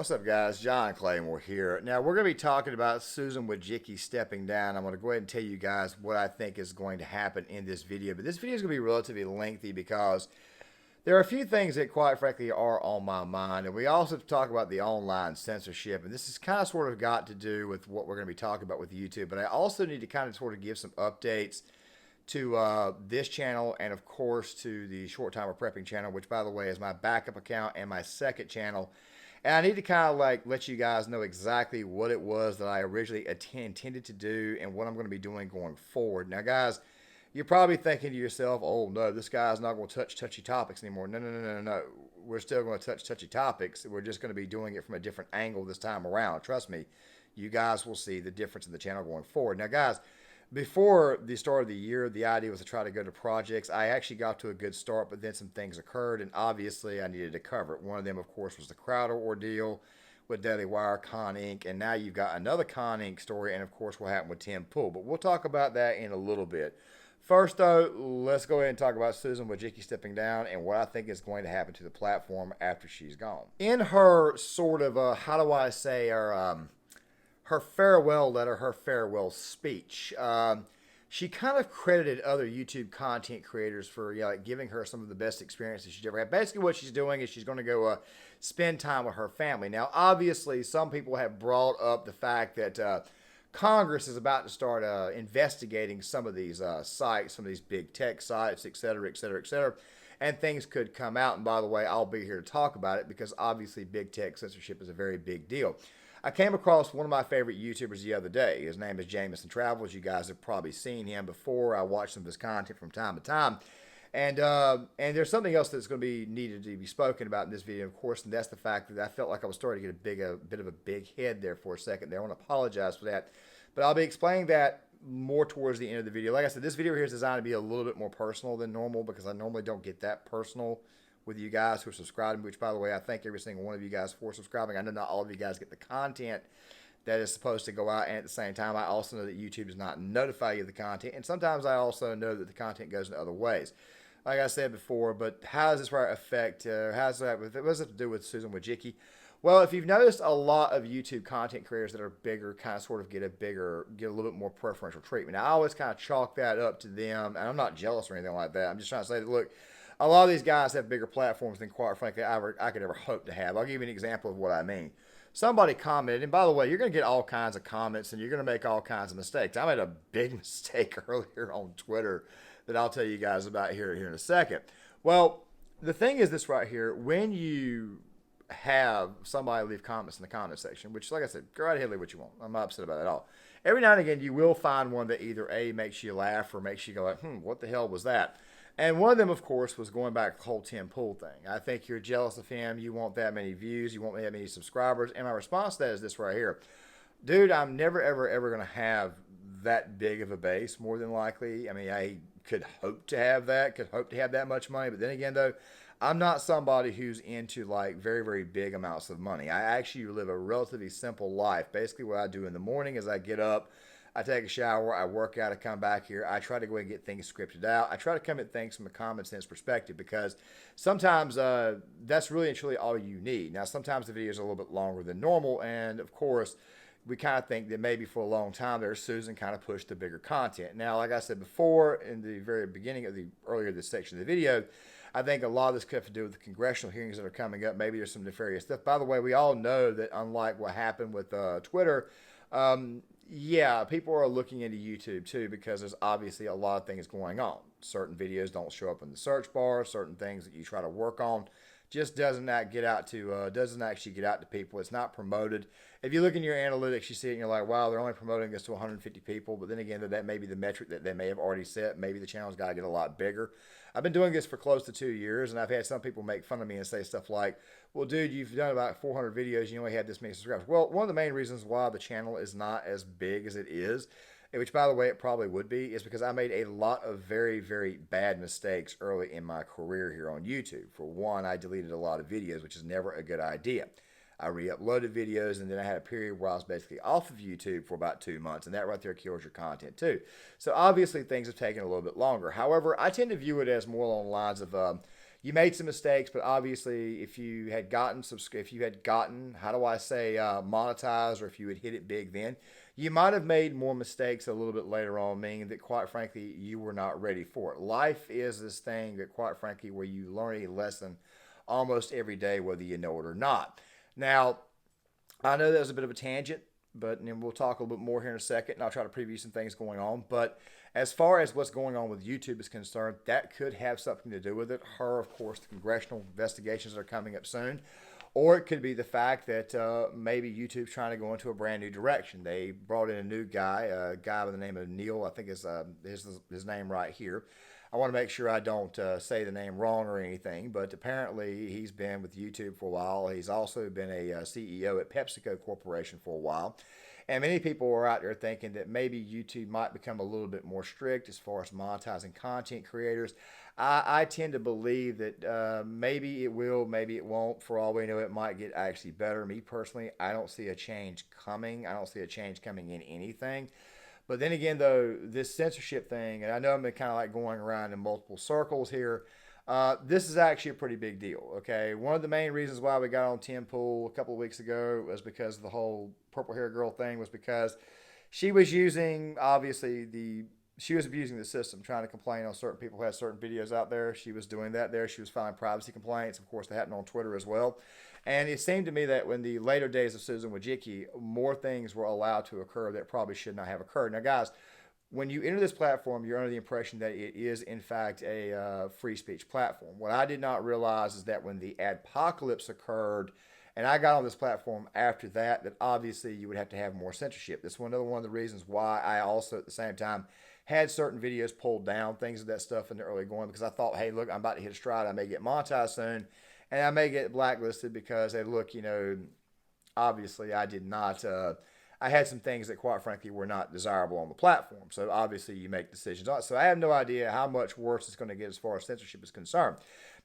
What's up, guys? John Claymore here. Now, we're going to be talking about Susan Wojcicki stepping down. I'm going to go ahead and tell you guys what I think is going to happen in this video. But this video is going to be relatively lengthy because there are a few things that, quite frankly, are on my mind. And we also talk about the online censorship. And this is kind of sort of got to do with what we're going to be talking about with YouTube. But I also need to kind of sort of give some updates to this channel and, of course, to the Short Timer Prepping channel, which, by the way, is my backup account and my second channel. And I need to kind of like let you guys know exactly what it was that I originally intended to do and what I'm going to be doing going forward. Now, guys, you're probably thinking to yourself, oh, no, this guy's not going to touch touchy topics anymore. No. We're still going to touch touchy topics. We're just going to be doing it from a different angle this time around. Trust me, you guys will see the difference in the channel going forward. Now, guys, before the start of the year, the idea was to try to go to projects. I actually got to a good start, but then some things occurred, and obviously I needed to cover it. One of them, of course, was the Crowder ordeal with Daily Wire, Con Inc., and now you've got another Con Inc. story, and of course what happened with Tim Pool. But we'll talk about that in a little bit. First, though, let's go ahead and talk about Susan Wojcicki stepping down and what I think is going to happen to the platform after she's gone. In her sort of, her farewell letter, her farewell speech, she kind of credited other YouTube content creators for like giving her some of the best experiences she's ever had. Basically, what she's doing is she's going to go spend time with her family. Now, obviously, some people have brought up the fact that Congress is about to start investigating some of these sites, some of these big tech sites, et cetera, and things could come out. And by the way, I'll be here to talk about it because obviously big tech censorship is a very big deal. I came across one of my favorite YouTubers the other day. His name is Jameson Travels. You guys have probably seen him before. I watch some of his content from time to time. And there's something else that's going to be needed to be spoken about in this video, of course, and that's the fact that I felt like I was starting to get a bit of a big head there for a second there. I want to apologize for that. But I'll be explaining that more towards the end of the video. Like I said, this video here is designed to be a little bit more personal than normal because I normally don't get that personal with you guys who are subscribing, which, by the way, I thank every single one of you guys for subscribing. I know not all of you guys get the content that is supposed to go out, and at the same time, I also know that YouTube does not notify you of the content, and sometimes I also know that the content goes in other ways. Like I said before, but how does this affect, what does it have to do with Susan Wojcicki? Well, if you've noticed, a lot of YouTube content creators that are bigger kind of sort of get a little bit more preferential treatment. Now, I always kind of chalk that up to them, and I'm not jealous or anything like that. I'm just trying to say that, look, a lot of these guys have bigger platforms than, quite frankly, I could ever hope to have. I'll give you an example of what I mean. Somebody commented, and by the way, you're going to get all kinds of comments, and you're going to make all kinds of mistakes. I made a big mistake earlier on Twitter that I'll tell you guys about here in a second. Well, the thing is this right here. When you have somebody leave comments in the comment section, which, like I said, go right ahead, leave what you want. I'm not upset about it at all. Every now and again, you will find one that either A, makes you laugh or makes you go like, what the hell was that? And one of them, of course, was going back to the whole Tim Pool thing. I think you're jealous of him. You want that many views. You want that many subscribers. And my response to that is this right here. Dude, I'm never, ever going to have that big of a base, more than likely. I mean, I could hope to have that much money. But then again, though, I'm not somebody who's into, like, very, very big amounts of money. I actually live a relatively simple life. Basically, what I do in the morning is I get up, I take a shower, I work out, I come back here. I try to go and get things scripted out. I try to come at things from a common sense perspective because sometimes that's really and truly all you need. Now, sometimes the videos are a little bit longer than normal, and of course, we kind of think that maybe for a long time there, Susan kind of pushed the bigger content. Now, like I said before, in the very beginning of earlier this section of the video, I think a lot of this could have to do with the congressional hearings that are coming up. Maybe there's some nefarious stuff. By the way, we all know that unlike what happened with Twitter, yeah, people are looking into YouTube too because there's obviously a lot of things going on. Certain videos don't show up in the search bar. Certain things that you try to work on just doesn't actually get out to people. It's not promoted. If you look in your analytics, you see it and you're like, wow, they're only promoting this to 150 people. But then again, that may be the metric that they may have already set. Maybe the channel's got to get a lot bigger. I've been doing this for close to 2 years, and I've had some people make fun of me and say stuff like, well, dude, you've done about 400 videos. You only had this many subscribers. Well, one of the main reasons why the channel is not as big as it is, which, by the way, it probably would be, is because I made a lot of very, very bad mistakes early in my career here on YouTube. For one, I deleted a lot of videos, which is never a good idea. I re-uploaded videos, and then I had a period where I was basically off of YouTube for about 2 months, and that right there kills your content too. So obviously things have taken a little bit longer. However, I tend to view it as more along the lines of you made some mistakes, but obviously if you had gotten how do I say, monetized, or if you had hit it big then, you might have made more mistakes a little bit later on, meaning that quite frankly you were not ready for it. Life is this thing that quite frankly where you learn a lesson almost every day, whether you know it or not. Now, I know that was a bit of a tangent, but we'll talk a little bit more here in a second, and I'll try to preview some things going on. But as far as what's going on with YouTube is concerned, that could have something to do with it. Of course, the congressional investigations are coming up soon. Or it could be the fact that maybe YouTube's trying to go into a brand new direction. They brought in a new guy, a guy by the name of Neil. I think is his name right here. I want to make sure I don't say the name wrong or anything, but apparently he's been with YouTube for a while. He's also been a CEO at PepsiCo Corporation for a while. And many people are out there thinking that maybe YouTube might become a little bit more strict as far as monetizing content creators. I tend to believe that maybe it will, maybe it won't. For all we know, it might get actually better. Me personally, I don't see a change coming. I don't see a change coming in anything. But then again, though, this censorship thing, and I know I'm kind of like going around in multiple circles here, this is actually a pretty big deal, okay? One of the main reasons why we got on Tim Pool a couple of weeks ago was because the whole purple hair girl thing was because she was using, obviously, she was abusing the system, trying to complain on certain people who had certain videos out there. She was doing that there. She was filing privacy complaints. Of course, they happened on Twitter as well. And it seemed to me that in the later days of Susan Wojcicki, more things were allowed to occur that probably should not have occurred. Now, guys, when you enter this platform, you're under the impression that it is, in fact, a free speech platform. What I did not realize is that when the adpocalypse occurred, and I got on this platform after that, that obviously you would have to have more censorship. That's another one of the reasons why I also, at the same time, had certain videos pulled down, things of that stuff in the early going, because I thought, hey, look, I'm about to hit a stride. I may get monetized soon, and I may get blacklisted because, hey, look, obviously I did not, I had some things that, quite frankly, were not desirable on the platform. So obviously you make decisions on it. So I have no idea how much worse it's going to get as far as censorship is concerned.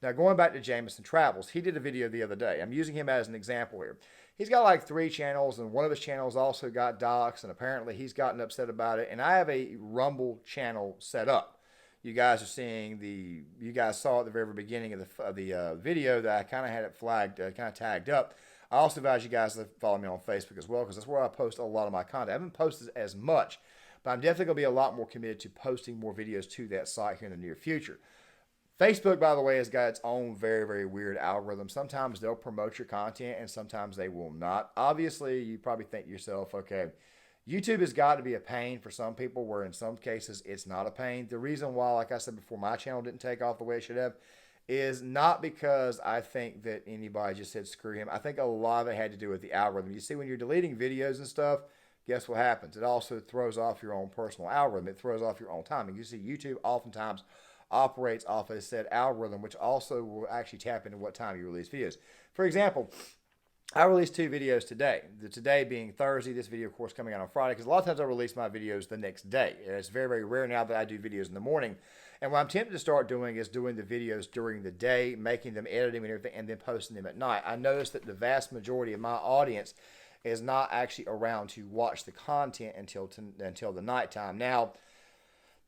Now, going back to Jameson Travels, he did a video the other day. I'm using him as an example here. He's got like 3 channels, and one of his channels also got doxxed, and apparently he's gotten upset about it. And I have a Rumble channel set up. You guys are seeing you guys saw at the very beginning of the video that I kind of had it flagged, kind of tagged up. I also advise you guys to follow me on Facebook as well, because that's where I post a lot of my content. I haven't posted as much, but I'm definitely going to be a lot more committed to posting more videos to that site here in the near future. Facebook, by the way, has got its own very, very weird algorithm. Sometimes they'll promote your content and sometimes they will not. Obviously, you probably think to yourself, okay, YouTube has got to be a pain for some people, where in some cases it's not a pain. The reason why, like I said before, my channel didn't take off the way it should have is not because I think that anybody just said screw him. I think a lot of it had to do with the algorithm. You see, when you're deleting videos and stuff, guess what happens? It also throws off your own personal algorithm. It throws off your own timing. You see, YouTube oftentimes operates off a set algorithm, which also will actually tap into what time you release videos. For example, I released 2 videos today. The today being Thursday, this video, of course, coming out on Friday, because a lot of times I release my videos the next day. And it's very, very rare now that I do videos in the morning. And what I'm tempted to start doing is doing the videos during the day, making them, editing and everything, and then posting them at night. I noticed that the vast majority of my audience is not actually around to watch the content until the nighttime. Now,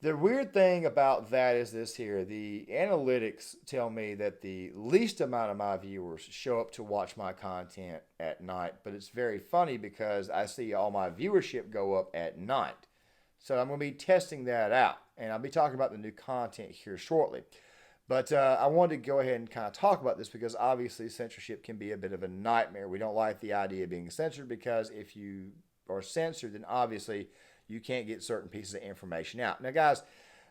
the weird thing about that is this here. The analytics tell me that the least amount of my viewers show up to watch my content at night. But it's very funny because I see all my viewership go up at night. So I'm going to be testing that out. And I'll be talking about the new content here shortly. But I wanted to go ahead and kind of talk about this because obviously censorship can be a bit of a nightmare. We don't like the idea of being censored because if you are censored, then obviously you can't get certain pieces of information out. Now, guys,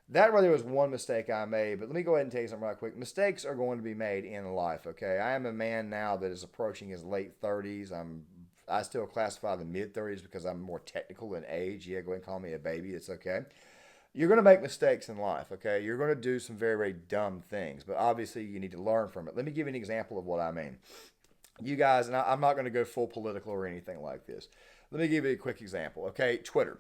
that really was one mistake I made, but let me go ahead and tell you something right quick. Mistakes are going to be made in life, okay? I am a man now that is approaching his late 30s. I still classify the mid-30s because I'm more technical in age. Yeah, go ahead and call me a baby. It's okay. You're going to make mistakes in life, okay? You're going to do some very, very dumb things, but obviously you need to learn from it. Let me give you an example of what I mean. You guys, and I'm not going to go full political or anything like this. Let me give you a quick example, okay? Twitter.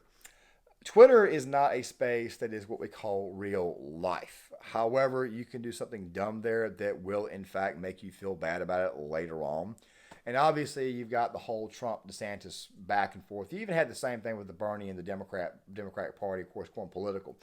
Twitter is not a space that is what we call real life. However, you can do something dumb there that will, in fact, make you feel bad about it later on. And obviously, you've got the whole Trump-DeSantis back and forth. You even had the same thing with the Bernie and the Democratic Party, of course, going political.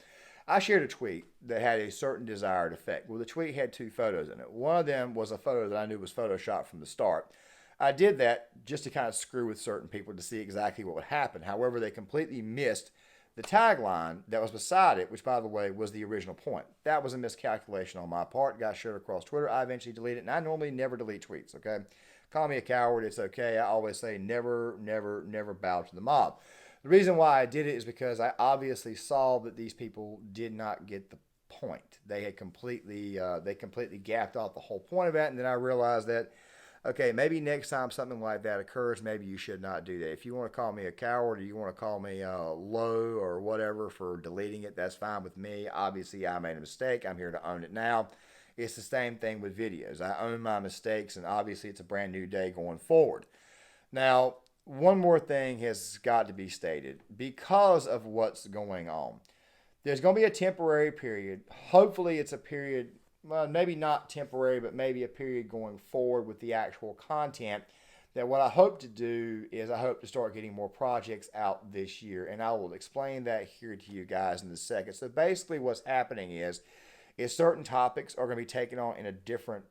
I shared a tweet that had a certain desired effect. Well, the tweet had two photos in it. One of them was a photo that I knew was photoshopped from the start. I did that just to kind of screw with certain people to see exactly what would happen. However, they completely missed the tagline that was beside it, which, by the way, was the original point. That was a miscalculation on my part. Got shared across Twitter. I eventually deleted it, and I normally never delete tweets, okay? Call me a coward. It's okay. I always say never, never, never bow to the mob. The reason why I did it is because I obviously saw that these people did not get the point. They had completely gapped off the whole point of it, and then I realized that, okay, maybe next time something like that occurs, maybe you should not do that. If you want to call me a coward or you want to call me low or whatever for deleting it, that's fine with me. Obviously, I made a mistake. I'm here to own it now. It's the same thing with videos. I own my mistakes, and obviously it's a brand new day going forward. Now, one more thing has got to be stated because of what's going on. There's going to be a temporary period. Hopefully it's a period, well, maybe not temporary, but maybe a period going forward with the actual content, that what I hope to do is I hope to start getting more projects out this year. And I will explain that here to you guys in a second. So basically what's happening is certain topics are going to be taken on in a different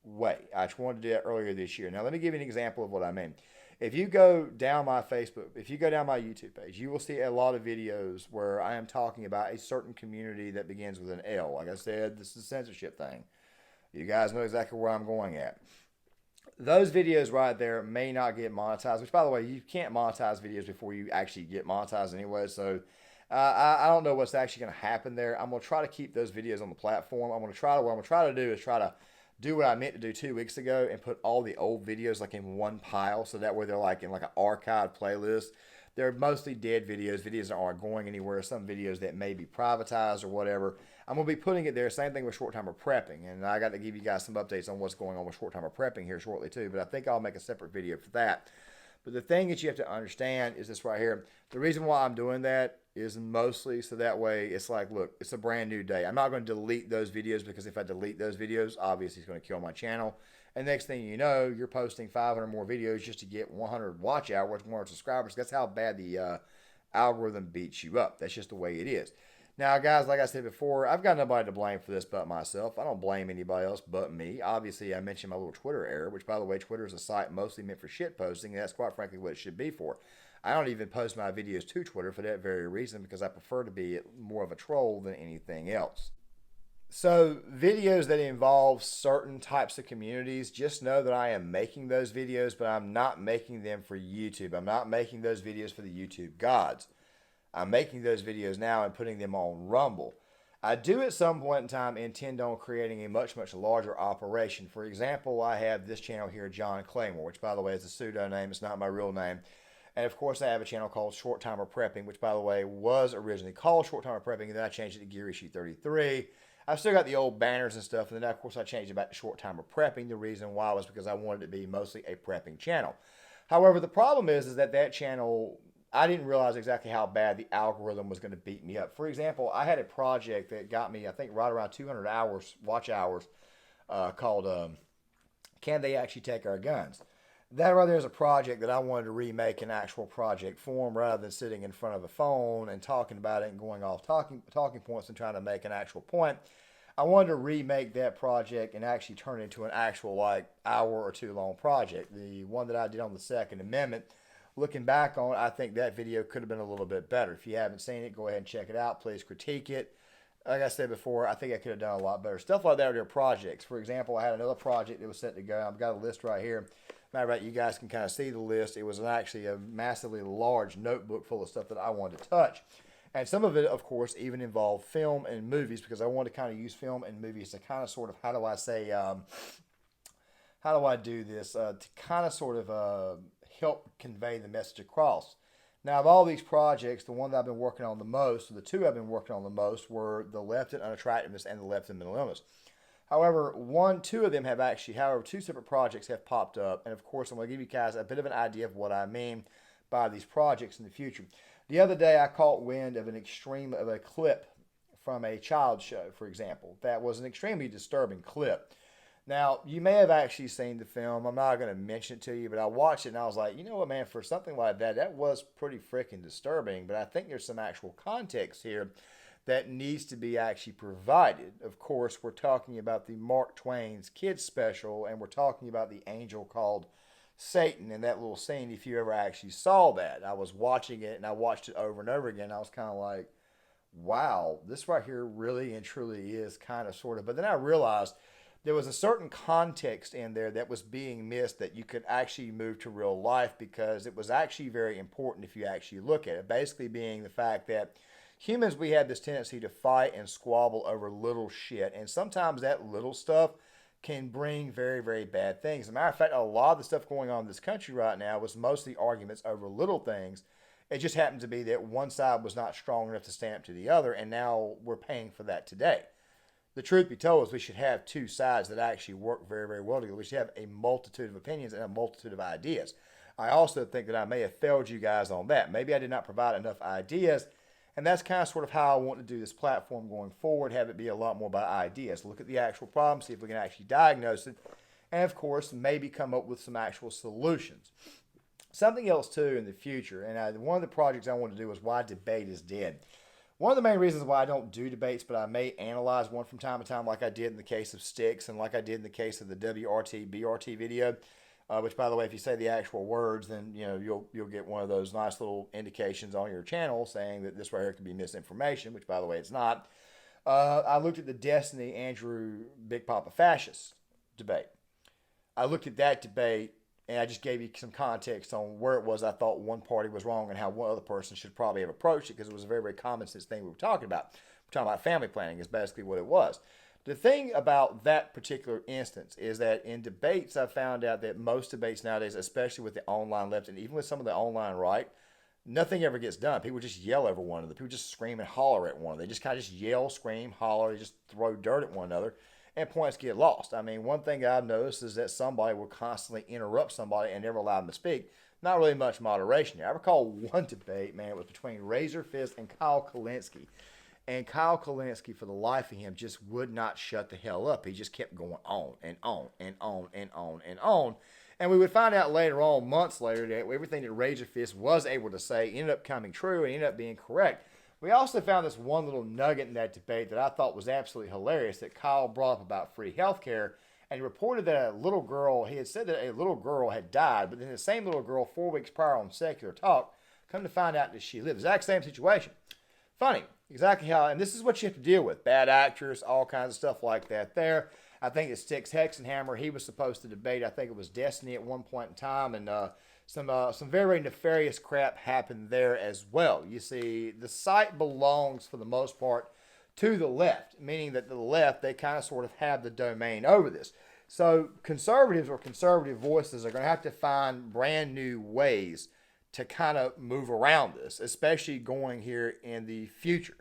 way. I just wanted to do that earlier this year. Now let me give you an example of what I mean. If you go down my Facebook, if you go down my YouTube page, you will see a lot of videos where I am talking about a certain community that begins with an L. Like I said, this is a censorship thing. You guys know exactly where I'm going at. Those videos right there may not get monetized, which, by the way, you can't monetize videos before you actually get monetized anyway. So I don't know what's actually going to happen there. I'm going to try to keep those videos on the platform. What I'm going to try to do is try to do what I meant to do 2 weeks ago and put all the old videos like in one pile, so that way they're like in like an archived playlist. They're mostly dead videos that aren't going anywhere, some videos that may be privatized or whatever. I'm going to be putting it there. Same thing with short-timer prepping, and I got to give you guys some updates on what's going on with short-timer prepping here shortly too, but I think I'll make a separate video for that. But the thing that you have to understand is this right here. The reason why I'm doing that is mostly so that way it's like, look, it's a brand new day. I'm not going to delete those videos, because if I delete those videos, obviously it's going to kill my channel. And next thing you know, you're posting 500 more videos just to get 100 watch hours, 100 subscribers. That's how bad the algorithm beats you up. That's just the way it is. Now, guys, like I said before, I've got nobody to blame for this but myself. I don't blame anybody else but me. Obviously, I mentioned my little Twitter error, which, by the way, Twitter is a site mostly meant for shit posting, and that's quite frankly what it should be for. I don't even post my videos to Twitter for that very reason, because I prefer to be more of a troll than anything else. So videos that involve certain types of communities, just know that I am making those videos, but I'm not making them for YouTube. I'm not making those videos for the YouTube gods. I'm making those videos now and putting them on Rumble. I do at some point in time intend on creating a much, much larger operation. For example, I have this channel here, John Claymore, which, by the way, is a pseudonym. It's not my real name. And of course, I have a channel called Short Timer Prepping, which, by the way, was originally called Short Timer Prepping, and then I changed it to Gear Issue 33. I've still got the old banners and stuff, and then, of course, I changed it back to Short Timer Prepping. The reason why was because I wanted it to be mostly a prepping channel. However, the problem is that channel, I didn't realize exactly how bad the algorithm was going to beat me up. For example, I had a project that got me, I think, right around 200 hours, watch hours, called Can They Actually Take Our Guns? That right there is a project that I wanted to remake in actual project form, rather than sitting in front of a phone and talking about it and going off talking points and trying to make an actual point. I wanted to remake that project and actually turn it into an actual like hour or two long project. The one that I did on the Second Amendment, looking back on, I think that video could have been a little bit better. If you haven't seen it, go ahead and check it out. Please critique it. Like I said before, I think I could have done a lot better. Stuff like that are projects. For example, I had another project that was set to go. I've got a list right here. Matter of fact, you guys can kind of see the list. It was actually a massively large notebook full of stuff that I wanted to touch. And some of it, of course, even involved film and movies, because I wanted to kind of use film and movies to kind of sort of, how do I say, how do I do this? To kind of sort of help convey the message across. Now, of all these projects, the one that I've been working on the most, or the two I've been working on the most, were the left and unattractiveness and the left and mental illness. However, two separate projects have popped up, and of course, I'm going to give you guys a bit of an idea of what I mean by these projects in the future. The other day, I caught wind of a clip from a child show, for example. That was an extremely disturbing clip. Now, you may have actually seen the film. I'm not going to mention it to you, but I watched it and I was like, you know what, man, for something like that, that was pretty freaking disturbing. But I think there's some actual context here that needs to be actually provided. Of course, we're talking about the Mark Twain's kids special, and we're talking about the angel called Satan and that little scene. If you ever actually saw that, I was watching it and I watched it over and over again. I was kind of like, wow, this right here really and truly is kind of sort of. But then I realized there was a certain context in there that was being missed that you could actually move to real life, because it was actually very important if you actually look at it. Basically being the fact that humans, we have this tendency to fight and squabble over little shit. And sometimes that little stuff can bring very, very bad things. As a matter of fact, a lot of the stuff going on in this country right now was mostly arguments over little things. It just happened to be that one side was not strong enough to stand up to the other, and now we're paying for that today. The truth be told is we should have two sides that actually work very, very well together. We should have a multitude of opinions and a multitude of ideas. I also think that I may have failed you guys on that. Maybe I did not provide enough ideas, and that's kind of sort of how I want to do this platform going forward, have it be a lot more about ideas. Look at the actual problem, see if we can actually diagnose it, and of course, maybe come up with some actual solutions. Something else too in the future, and one of the projects I want to do is why debate is dead. One of the main reasons why I don't do debates, but I may analyze one from time to time, like I did in the case of Styx and like I did in the case of the WRT BRT video, which, by the way, if you say the actual words, then you'll get one of those nice little indications on your channel saying that this right here could be misinformation, which, by the way, it's not. I looked at the Destiny Andrew Big Papa Fascist debate. I looked at that debate, and I just gave you some context on where it was I thought one party was wrong and how one other person should probably have approached it, because it was a very, very common sense thing we were talking about. We're talking about family planning is basically what it was. The thing about that particular instance is that in debates, I found out that most debates nowadays, especially with the online left and even with some of the online right, nothing ever gets done. People just yell over one another. People just scream and holler at one another. They just kind of just yell, scream, holler, they just throw dirt at one another, and points get lost. I mean, one thing I've noticed is that somebody will constantly interrupt somebody and never allow them to speak. Not really much moderation here. I recall one debate, man, it was between Razor Fist and Kyle Kalinske. And Kyle Kalinske, for the life of him, just would not shut the hell up. He just kept going on and on and on and on and on. And we would find out later on, months later, that everything that Razor Fist was able to say ended up coming true and ended up being correct. We also found this one little nugget in that debate that I thought was absolutely hilarious, that Kyle brought up about free healthcare, and he reported that a little girl, he had said that a little girl had died, but then the same little girl 4 weeks prior on Secular Talk, come to find out that she lived. Exact same situation. Funny. Exactly how, and this is what you have to deal with. Bad actors, all kinds of stuff like that there. I think it's Styx Hexenhammer. He was supposed to debate, I think it was Destiny at one point in time, and some very, very nefarious crap happened there as well. You see, the site belongs for the most part to the left, meaning that the left, they kind of sort of have the domain over this. So conservatives or conservative voices are going to have to find brand new ways to kind of move around this, especially going here in the future.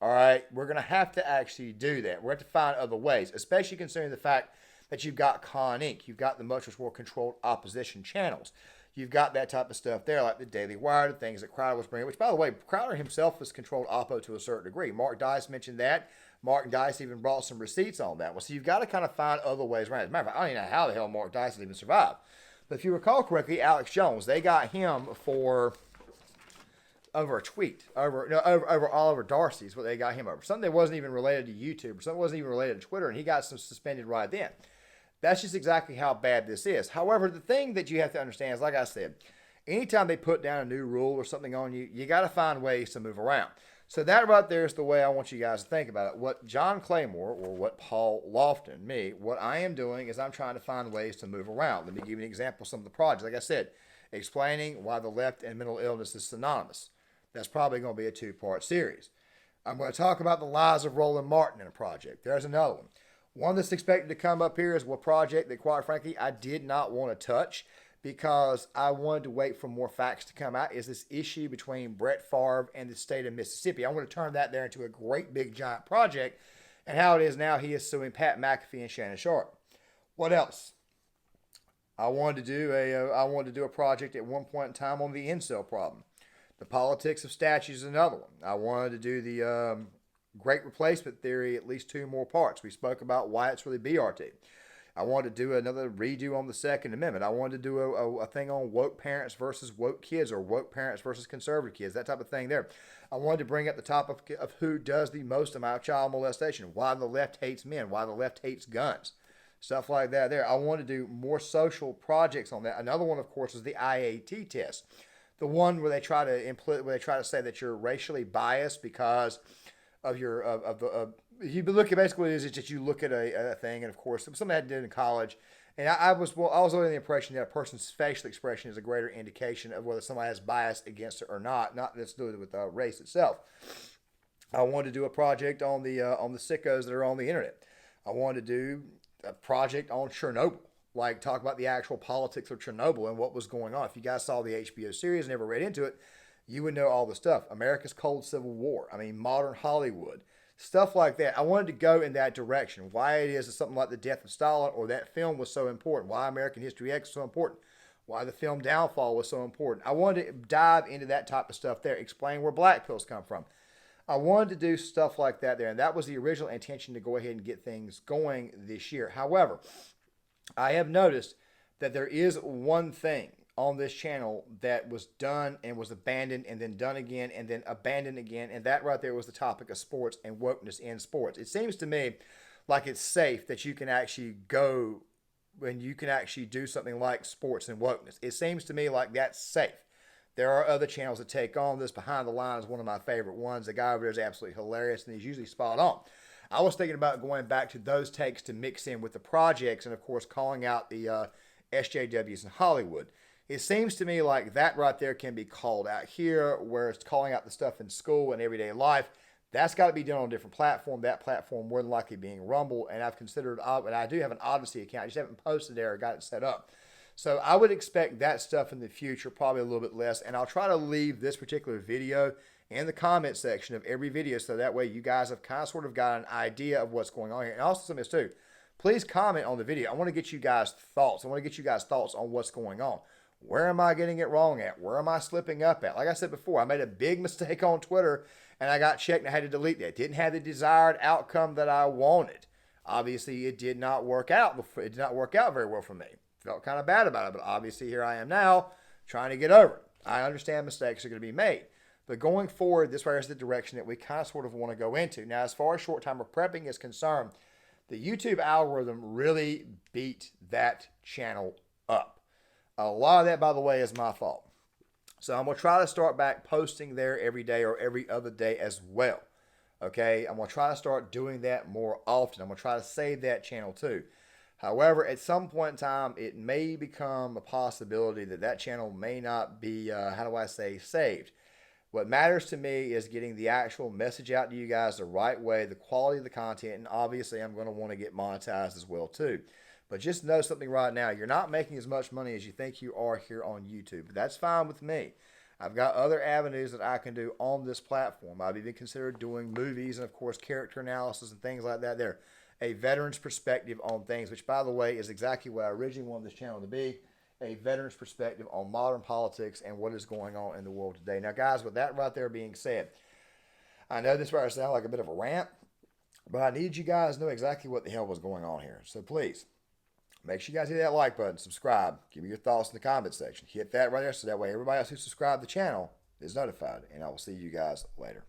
All right, we're going to have to actually do that. We're going to have to find other ways, especially considering the fact that you've got Con Inc. You've got the much more controlled opposition channels. You've got that type of stuff there, like the Daily Wire, the things that Crowder was bringing, which, by the way, Crowder himself was controlled oppo to a certain degree. Mark Dice mentioned that. Mark Dice even brought some receipts on that. Well, so you've got to kind of find other ways around it. As a matter of fact, I don't even know how the hell Mark Dice has even survived. But if you recall correctly, Alex Jones, they got him for over a tweet, over Oliver Darcy's what they got him over. Something that wasn't even related to YouTube, or something that wasn't even related to Twitter, and he got some suspended right then. That's just exactly how bad this is. However, the thing that you have to understand is, like I said, anytime they put down a new rule or something on you, you got to find ways to move around. So that right there is the way I want you guys to think about it. What John Claymore, or what Paul Lofton, me, what I am doing is I'm trying to find ways to move around. Let me give you an example of some of the projects. Like I said, explaining why the left and mental illness is synonymous. That's probably going to be a 2-part series. I'm going to talk about the lies of Roland Martin in a project. There's another one. One that's expected to come up here is a project that, quite frankly, I did not want to touch because I wanted to wait for more facts to come out, is this issue between Brett Favre and the state of Mississippi. I want to turn that there into a great big giant project, and how it is now he is suing Pat McAfee and Shannon Sharp. What else? I wanted to do a project at one point in time on the incel problem. The politics of statues is another one. I wanted to do the Great Replacement Theory, at least 2 more parts. We spoke about why it's really BRT. I wanted to do another redo on the Second Amendment. I wanted to do a thing on woke parents versus woke kids, or woke parents versus conservative kids, that type of thing there. I wanted to bring up the topic of who does the most amount of child molestation, why the left hates men, why the left hates guns, stuff like that there. I wanted to do more social projects on that. Another one, of course, is the IAT test. The one where they try to say that you're racially biased because of your you look at, basically what it is that you look at a thing, and of course something I had to do in college, and I was under the impression that a person's facial expression is a greater indication of whether somebody has bias against it or not that's to do with race itself. I wanted to do a project on the sickos that are on the internet. I wanted to do a project on Chernobyl, like talk about the actual politics of Chernobyl and what was going on. If you guys saw the HBO series and never read into it, you would know all the stuff. America's Cold Civil War. I mean, modern Hollywood. Stuff like that. I wanted to go in that direction. Why it is that something like the death of Stalin or that film was so important. Why American History X was so important. Why the film Downfall was so important. I wanted to dive into that type of stuff there. Explain where black pills come from. I wanted to do stuff like that there. And that was the original intention, to go ahead and get things going this year. However, I have noticed that there is one thing on this channel that was done and was abandoned and then done again and then abandoned again, and that right there was the topic of sports and wokeness in sports. It seems to me like it's safe that you can actually go when you can actually do something like sports and wokeness. It seems to me like that's safe. There are other channels that take on this. Behind the Line is one of my favorite ones. The guy over there is absolutely hilarious, and he's usually spot on. I was thinking about going back to those takes to mix in with the projects and, of course, calling out the SJWs in Hollywood. It seems to me like that right there can be called out here, where it's calling out the stuff in school and everyday life. That's got to be done on a different platform. That platform more than likely being Rumble, and I've considered, and I do have an Odyssey account. I just haven't posted there or got it set up. So I would expect that stuff in the future, probably a little bit less, and I'll try to leave this particular video in the comment section of every video, so that way you guys have kind of sort of got an idea of what's going on here. And also some of this too, please comment on the video. I want to get you guys thoughts. I want to get you guys thoughts on what's going on. Where am I getting it wrong at? Where am I slipping up at? Like I said before, I made a big mistake on Twitter, and I got checked and I had to delete that. Didn't have the desired outcome that I wanted. Obviously, it did not work out. It did not work out very well for me. Felt kind of bad about it, but obviously here I am now trying to get over it. I understand mistakes are going to be made. But going forward, this right is the direction that we kind of sort of want to go into. Now, as far as short timer prepping is concerned, the YouTube algorithm really beat that channel up. A lot of that, by the way, is my fault. So I'm going to try to start back posting there every day or every other day as well. Okay? I'm going to try to start doing that more often. I'm going to try to save that channel too. However, at some point in time, it may become a possibility that that channel may not be, saved. What matters to me is getting the actual message out to you guys the right way, the quality of the content, and obviously I'm going to want to get monetized as well too. But just know something right now. You're not making as much money as you think you are here on YouTube. But that's fine with me. I've got other avenues that I can do on this platform. I've even considered doing movies and, of course, character analysis and things like that there. A veteran's perspective on things, which, by the way, is exactly what I originally wanted this channel to be. A veteran's perspective on modern politics and what is going on in the world today. Now, guys, with that right there being said, I know this right sounds like a bit of a rant, but I need you guys to know exactly what the hell was going on here. So please, make sure you guys hit that like button, subscribe, give me your thoughts in the comment section. Hit that right there so that way everybody else who subscribed to the channel is notified. And I will see you guys later.